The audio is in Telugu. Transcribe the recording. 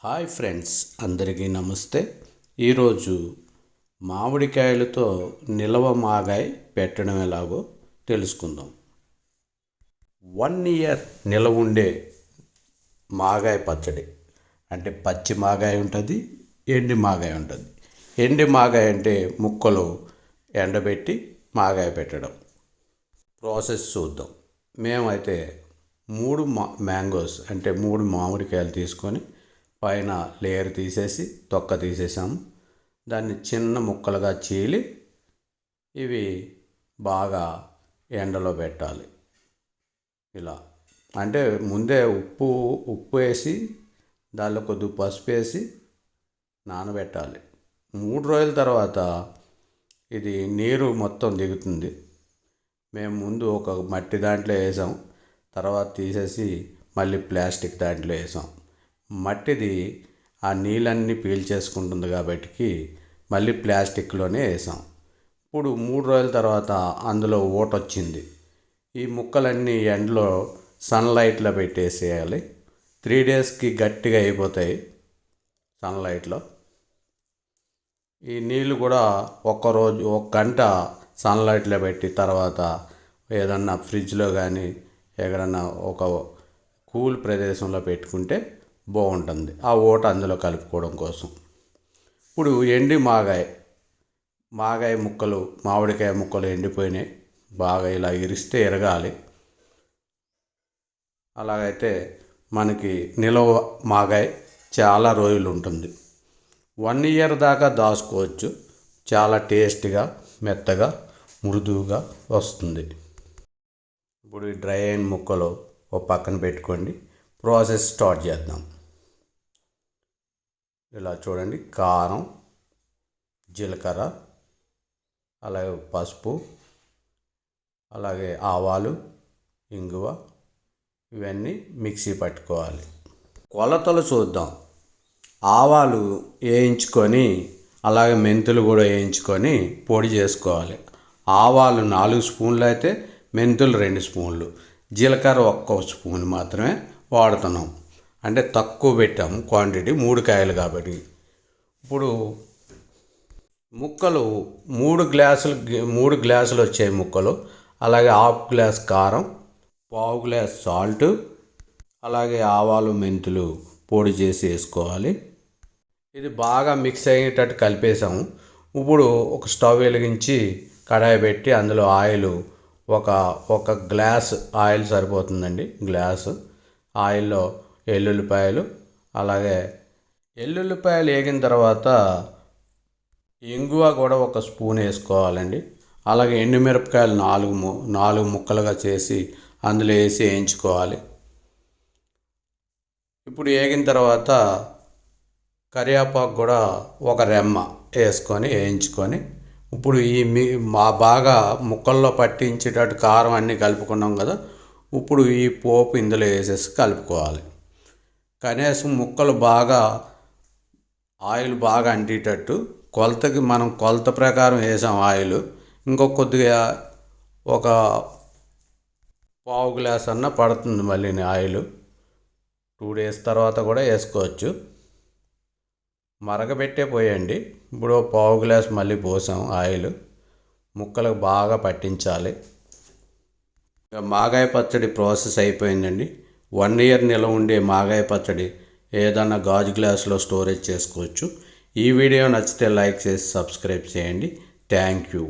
హాయ్ ఫ్రెండ్స్, అందరికీ నమస్తే. ఈరోజు మామిడికాయలతో నిలవ మాగాయ పెట్టడం ఎలాగో తెలుసుకుందాం. 1 ఇయర్ నిలవ ఉండే మాగాయ పచ్చడి అంటే పచ్చి మాగాయ ఉంటుంది, ఎండి మాగాయ ఉంటుంది. ఎండి మాగాయ అంటే ముక్కలు ఎండబెట్టి మాగాయ పెట్టడం. ప్రాసెస్ చూద్దాం. మేమైతే 3 మ్యాంగోస్ అంటే 3 మామిడికాయలు తీసుకొని పైన లేయర్ తీసేసి తొక్క తీసేసాము. దాన్ని చిన్న ముక్కలుగా చీలి ఇవి బాగా ఎండలో పెట్టాలి. ఇలా అంటే ముందే ఉప్పు వేసి దానిలో కొద్దిగా పసుపు వేసి నానబెట్టాలి. 3 రోజుల తర్వాత ఇది నీరు మొత్తం దిగుతుంది. మేము ముందు ఒక మట్టి దాంట్లో వేసాం, తర్వాత తీసేసి మళ్ళీ ప్లాస్టిక్ దాంట్లో వేసాం. మట్టిది ఆ నీళ్ళన్నీ పీల్చేసుకుంటుంది కాబట్టి మళ్ళీ ప్లాస్టిక్లోనే వేసాం. ఇప్పుడు 3 రోజుల తర్వాత అందులో ఊట వచ్చింది. ఈ ముక్కలన్నీ ఎండలో సన్లైట్లో పెట్టేసేయాలి. 3 డేస్కి గట్టిగా అయిపోతాయి సన్లైట్లో. ఈ నీళ్ళు కూడా ఒక్క గంట సన్లైట్లో పెట్టి తర్వాత ఏదన్నా ఫ్రిడ్జ్లో కానీ ఎక్కడన్నా ఒక కూల్ ప్రదేశంలో పెట్టుకుంటే బాగుంటుంది, ఆ ఊట అందులో కలుపుకోవడం కోసం. ఇప్పుడు ఎండి మాగాయ ముక్కలు, మామిడికాయ ముక్కలు ఎండిపోయినాయి. బాగా ఇలా ఇరిస్తే ఎరగాలి. అలాగైతే మనకి నిలవ మాగాయ చాలా రోజులు ఉంటుంది. 1 ఇయర్ దాకా దాచుకోవచ్చు. చాలా టేస్ట్గా, మెత్తగా, మృదువుగా వస్తుంది. ఇప్పుడు ఈ డ్రై అయిన ముక్కలు ఒక పక్కన పెట్టుకోండి. ప్రాసెస్ స్టార్ట్ చేద్దాం. ఇలా చూడండి, కారం, జీలకర్ర, అలాగే పసుపు, అలాగే ఆవాలు, ఇంగువ, ఇవన్నీ మిక్సీ పట్టుకోవాలి. కొలతలు చూద్దాం. ఆవాలు వేయించుకొని అలాగే మెంతులు కూడా వేయించుకొని పొడి చేసుకోవాలి. ఆవాలు 4 స్పూన్లు అయితే మెంతులు 2 స్పూన్లు, జీలకర్ర 1 స్పూన్ మాత్రమే వాడుతున్నాం. అంటే తక్కువ పెట్టాము క్వాంటిటీ, 3 కాయలు కాబట్టి. ఇప్పుడు ముక్కలు 3 గ్లాసులు వచ్చాయి ముక్కలు. అలాగే 1/2 గ్లాస్ కారం, 1/4 గ్లాస్ సాల్ట్, అలాగే ఆవాలు మెంతులు పొడి చేసి వేసుకోవాలి. ఇది బాగా మిక్స్ అయ్యేటట్టు కలిపేసాము. ఇప్పుడు ఒక స్టవ్ వెలిగించి కడాయి పెట్టి అందులో ఆయిల్ ఒక గ్లాస్ ఆయిల్ సరిపోతుందండి. గ్లాసు ఆయిల్లో ఎల్లుల్లిపాయలు, అలాగే ఎల్లుల్లిపాయలు వేగిన తర్వాత ఇంగువ కూడా 1 స్పూన్ వేసుకోవాలండి. అలాగే ఎండుమిరపకాయలు 4 ముక్కలుగా చేసి అందులో వేసి వేయించుకోవాలి. ఇప్పుడు వేగిన తర్వాత కరివేపాకు కూడా 1 రెమ్మ వేసుకొని వేయించుకొని, ఇప్పుడు బాగా ముక్కల్లో పట్టించేటట్టు కారం అన్నీ కలుపుకున్నాం కదా, ఇప్పుడు ఈ పోపు ఇందులో వేసేసి కలుపుకోవాలి. కనీసం ముక్కలు బాగా ఆయిల్ బాగా అంటేటట్టు కొలతకి మనం కొలత ప్రకారం వేసాం ఆయిల్. కొద్దిగా ఒక 1/4 గ్లాస్ అన్న పడుతుంది మళ్ళీ ఆయిల్. 2 డేస్ తర్వాత కూడా వేసుకోవచ్చు. మరగబెట్టే పోయండి. ఇప్పుడు 1/4 గ్లాస్ మళ్ళీ పోసాం ఆయిల్. ముక్కలకు బాగా పట్టించాలి. మాగాయ పచ్చడి ప్రాసెస్ అయిపోయిందండి. 1 ఇయర్ నిలవ ఉండే మాగాయ పచ్చడి ఏదన్నా గాజు గ్లాసులో స్టోరేజ్ చేసుకోవచ్చు. ఈ వీడియో నచ్చితే లైక్ చేసి సబ్స్క్రైబ్ చేయండి. Thank you.